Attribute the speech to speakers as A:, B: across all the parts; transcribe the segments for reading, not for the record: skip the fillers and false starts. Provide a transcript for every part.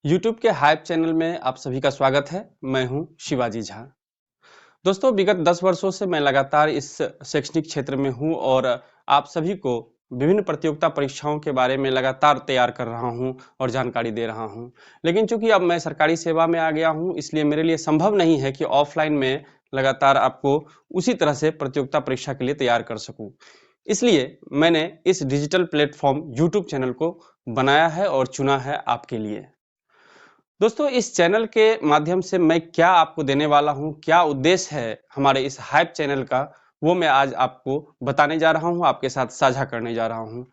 A: YouTube के hype channel में आप सभी का स्वागत है। मैं हूं शिवाजी झा। दोस्तों, विगत 10 वर्षों से मैं लगातार इस शैक्षणिक क्षेत्र में हूं और आप सभी को विभिन्न प्रतियोगिता परीक्षाओं के बारे में लगातार तैयार कर रहा हूं और जानकारी दे रहा हूं। लेकिन चूंकि अब मैं सरकारी सेवा में आ गया हूं, इसलिए मेरे लिए संभव नहीं है कि ऑफलाइन में लगातार आपको उसी तरह से प्रतियोगिता परीक्षा के लिए तैयार कर सकूं। इसलिए मैंने इस डिजिटल प्लेटफॉर्म यूट्यूब चैनल को बनाया है और चुना है आपके लिए। दोस्तों, इस चैनल के माध्यम से मैं क्या आपको देने वाला हूं, क्या उद्देश्य है हमारे इस हाइप चैनल का, वो मैं आज आपको बताने जा रहा हूं, आपके साथ साझा करने जा रहा हूं।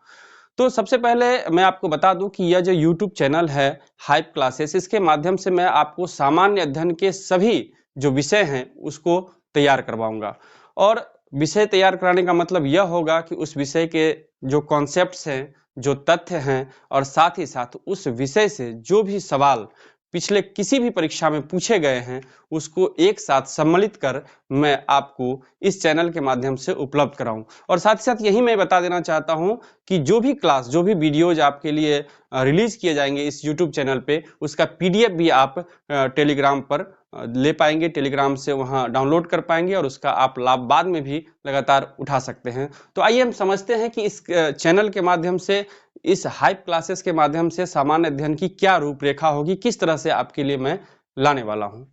A: तो सबसे पहले मैं आपको बता दूं कि यह जो यूट्यूब चैनल है हाइप क्लासेस, इसके माध्यम से मैं आपको सामान्य अध्ययन के सभी जो विषय हैं उसको तैयार करवाऊंगा। और विषय तैयार कराने का मतलब यह होगा कि उस विषय के जो कॉन्सेप्ट्स हैं, जो तथ्य हैं और साथ ही साथ उस विषय से जो भी सवाल पिछले किसी भी परीक्षा में पूछे गए हैं, उसको एक साथ सम्मिलित कर मैं आपको इस चैनल के माध्यम से उपलब्ध कराऊं। और साथ ही साथ यही मैं बता देना चाहता हूं कि जो भी क्लास, जो भी वीडियोज आपके लिए रिलीज किए जाएंगे इस यूट्यूब चैनल पे, उसका पीडीएफ भी आप टेलीग्राम पर ले पाएंगे, टेलीग्राम से वहां डाउनलोड कर पाएंगे और उसका आप लाभ बाद में भी लगातार उठा सकते हैं। तो आइए हम समझते हैं कि इस चैनल के माध्यम से, इस हाइप क्लासेस के माध्यम से सामान्य अध्ययन की क्या रूपरेखा होगी, किस तरह से आपके लिए मैं लाने वाला हूं।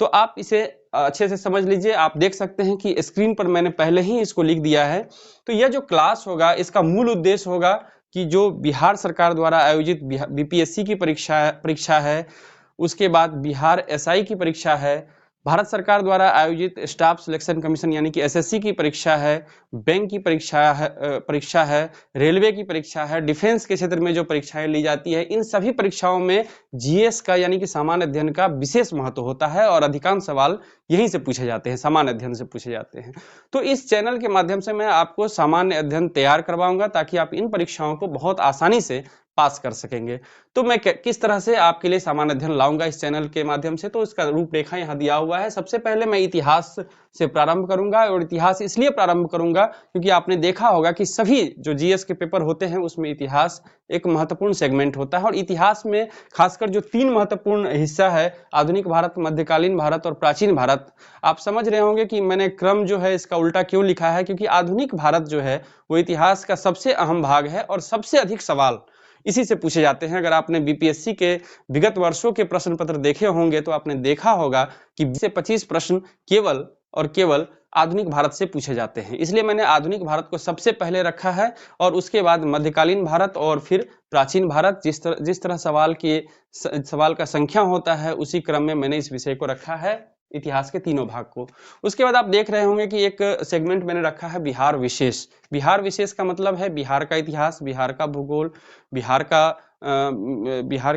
A: तो आप इसे अच्छे से समझ लीजिए। आप देख सकते हैं कि स्क्रीन पर मैंने पहले ही इसको लिख दिया है। तो यह जो क्लास होगा, इसका मूल उद्देश्य होगा कि जो बिहार सरकार द्वारा आयोजित बीपीएससी की परीक्षा है, उसके बाद बिहार एसआई की परीक्षा है, भारत सरकार द्वारा आयोजित स्टाफ सिलेक्शन कमीशन यानी कि एसएससी की परीक्षा है, बैंक की परीक्षा है, रेलवे की परीक्षा है, डिफेंस के क्षेत्र में जो परीक्षाएं ली जाती है, इन सभी परीक्षाओं में जीएस का यानी कि सामान्य अध्ययन का विशेष महत्व होता है और अधिकांश सवाल यहीं से पूछे जाते हैं, सामान्य अध्ययन से पूछे जाते हैं। तो इस चैनल के माध्यम से मैं आपको सामान्य अध्ययन तैयार करवाऊंगा ताकि आप इन परीक्षाओं को बहुत आसानी से पास कर सकेंगे। तो मैं किस तरह से आपके लिए सामान्य अध्ययन लाऊंगा इस चैनल के माध्यम से, तो इसका रूपरेखा यहाँ दिया हुआ है। सबसे पहले मैं इतिहास से प्रारंभ करूंगा और इतिहास इसलिए प्रारंभ करूंगा क्योंकि आपने देखा होगा कि सभी जो जीएस के पेपर होते हैं उसमें इतिहास एक महत्वपूर्ण सेगमेंट होता है। और इतिहास में खासकर जो 3 महत्वपूर्ण हिस्सा है, आधुनिक भारत, मध्यकालीन भारत और प्राचीन भारत। आप समझ रहे होंगे कि मैंने क्रम जो है इसका उल्टा क्यों लिखा है, क्योंकि आधुनिक भारत जो है वो इतिहास का सबसे अहम भाग है और सबसे अधिक सवाल इसी से पूछे जाते हैं। अगर आपने बीपीएससी के विगत वर्षों के प्रश्न पत्र देखे होंगे तो आपने देखा होगा कि 20 से 25 प्रश्न केवल और केवल आधुनिक भारत से पूछे जाते हैं। इसलिए मैंने आधुनिक भारत को सबसे पहले रखा है और उसके बाद मध्यकालीन भारत और फिर प्राचीन भारत। जिस तरह सवाल का संख्या होता है उसी क्रम में मैंने इस विषय को रखा है, इतिहास के तीनों भाग को। उसके बाद आप देख रहे होंगे कि एक सेगमेंट मैंने रखा है बिहार विशेष। बिहार विशेष का मतलब है बिहार का इतिहास, बिहार का भूगोल, बिहार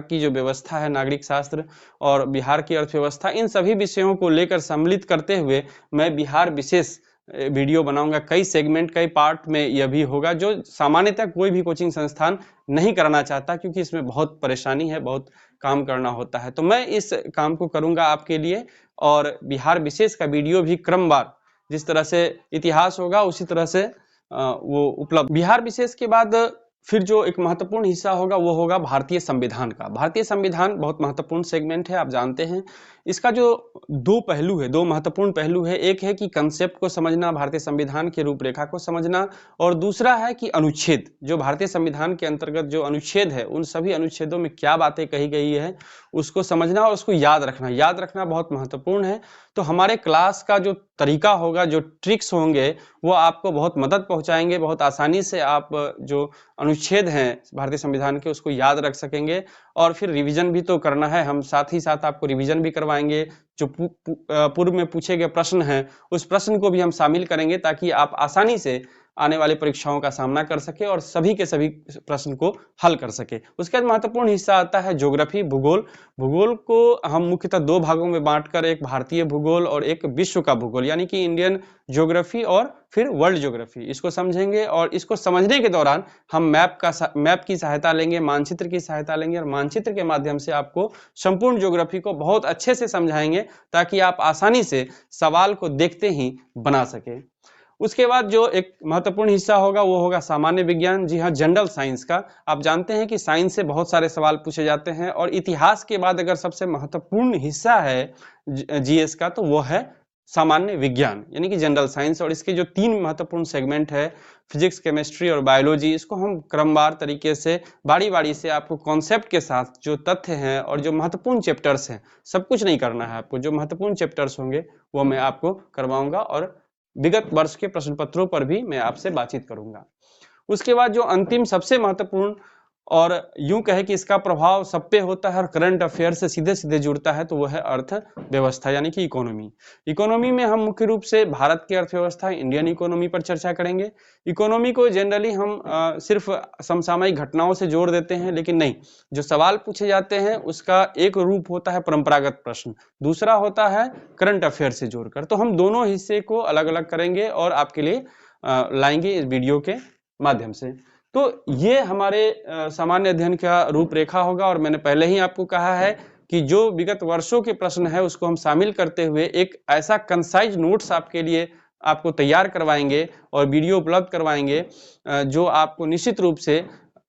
A: की जो व्यवस्था है, नागरिक शास्त्र और बिहार की अर्थव्यवस्था, इन सभी विषयों को लेकर सम्मिलित करते हुए मैं बिहार विशेष वीडियो बनाऊंगा। कई सेगमेंट, कई पार्ट में यह भी होगा जो सामान्यतः कोई भी कोचिंग संस्थान नहीं कराना चाहता, क्योंकि इसमें बहुत परेशानी है, बहुत काम करना होता है। तो मैं इस काम को करूंगा आपके लिए और बिहार विशेष का वीडियो भी क्रमवार, जिस तरह से इतिहास होगा उसी तरह से वो उपलब्ध। बिहार विशेष के बाद फिर जो एक महत्वपूर्ण हिस्सा होगा वो होगा भारतीय संविधान का। भारतीय संविधान बहुत महत्वपूर्ण सेगमेंट है, आप जानते हैं। इसका जो 2 पहलू है, 2 महत्वपूर्ण पहलू है। एक है कि कंसेप्ट को समझना, भारतीय संविधान की रूपरेखा को समझना, और दूसरा है कि अनुच्छेद, जो भारतीय संविधान के अंतर्गत जो अनुच्छेद है उन सभी अनुच्छेदों में क्या बातें कही गई है उसको समझना और उसको याद रखना। याद रखना बहुत महत्वपूर्ण है। तो हमारे क्लास का जो तरीका होगा, जो ट्रिक्स होंगे, वो आपको बहुत मदद पहुंचाएंगे। बहुत आसानी से आप जो अनुच्छेद हैं भारतीय संविधान के उसको याद रख सकेंगे और फिर रिवीजन भी तो करना है। हम साथ ही साथ आपको रिवीजन भी करवाएंगे। जो पूर्व में पूछे गए प्रश्न हैं उस प्रश्न को भी हम शामिल करेंगे ताकि आप आसानी से आने वाली परीक्षाओं का सामना कर सके और सभी के सभी प्रश्न को हल कर सके। उसके बाद महत्वपूर्ण हिस्सा आता है ज्योग्राफी, भूगोल। भूगोल को हम मुख्यतः 2 भागों में बांटकर, एक भारतीय भूगोल और एक विश्व का भूगोल, यानी कि इंडियन ज्योग्राफी और फिर वर्ल्ड ज्योग्राफी, इसको समझेंगे। और इसको समझने के दौरान हम मैप की सहायता लेंगे, मानचित्र की सहायता लेंगे और मानचित्र के माध्यम से आपको संपूर्ण ज्योग्राफी को बहुत अच्छे से समझाएंगे ताकि आप आसानी से सवाल को देखते ही बना सके। उसके बाद जो एक महत्वपूर्ण हिस्सा होगा वो होगा सामान्य विज्ञान, जी हाँ, जनरल साइंस का। आप जानते हैं कि साइंस से बहुत सारे सवाल पूछे जाते हैं और इतिहास के बाद अगर सबसे महत्वपूर्ण हिस्सा है जीएस का तो वो है सामान्य विज्ञान यानी कि जनरल साइंस। और इसके जो 3 महत्वपूर्ण सेगमेंट है फिजिक्स, केमिस्ट्री और बायोलॉजी, इसको हम क्रमवार तरीके से बारी बारी से आपको कॉन्सेप्ट के साथ जो तथ्य हैं और जो महत्वपूर्ण चैप्टर्स हैं, सब कुछ नहीं करना है आपको, जो महत्वपूर्ण चैप्टर्स होंगे वो मैं आपको करवाऊंगा और विगत वर्ष के प्रश्न पत्रों पर भी मैं आपसे बातचीत करूंगा। उसके बाद जो अंतिम सबसे महत्वपूर्ण और यूं कहे कि इसका प्रभाव सब पे होता है और करंट अफेयर से सीधे सीधे जुड़ता है तो वो है अर्थव्यवस्था यानी कि इकोनॉमी। इकोनॉमी में हम मुख्य रूप से भारत की अर्थव्यवस्था, इंडियन इकोनॉमी पर चर्चा करेंगे। इकोनॉमी को जनरली हम सिर्फ समसामयिक घटनाओं से जोड़ देते हैं, लेकिन नहीं, जो सवाल पूछे जाते हैं उसका एक रूप होता है परंपरागत प्रश्न, दूसरा होता है करंट अफेयर से जोड़कर। तो हम दोनों हिस्से को अलग अलग करेंगे और आपके लिए लाएंगे इस वीडियो के माध्यम से। तो ये हमारे सामान्य अध्ययन का रूपरेखा होगा और मैंने पहले ही आपको कहा है कि जो विगत वर्षों के प्रश्न है उसको हम शामिल करते हुए एक ऐसा कंसाइज नोट्स आपके लिए आपको तैयार करवाएंगे और वीडियो उपलब्ध करवाएंगे जो आपको निश्चित रूप से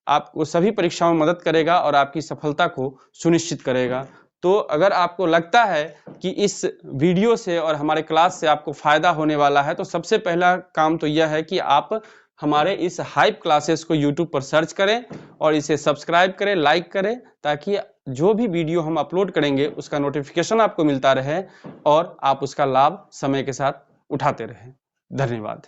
A: आपको सभी परीक्षाओं में मदद करेगा और आपकी सफलता को सुनिश्चित करेगा। तो अगर आपको लगता है कि इस वीडियो से और हमारे क्लास से आपको फायदा होने वाला है तो सबसे पहला काम तो यह है कि आप हमारे इस हाइप क्लासेस को YouTube पर सर्च करें और इसे सब्सक्राइब करें, लाइक करें, ताकि जो भी वीडियो हम अपलोड करेंगे उसका नोटिफिकेशन आपको मिलता रहे और आप उसका लाभ समय के साथ उठाते रहें। धन्यवाद।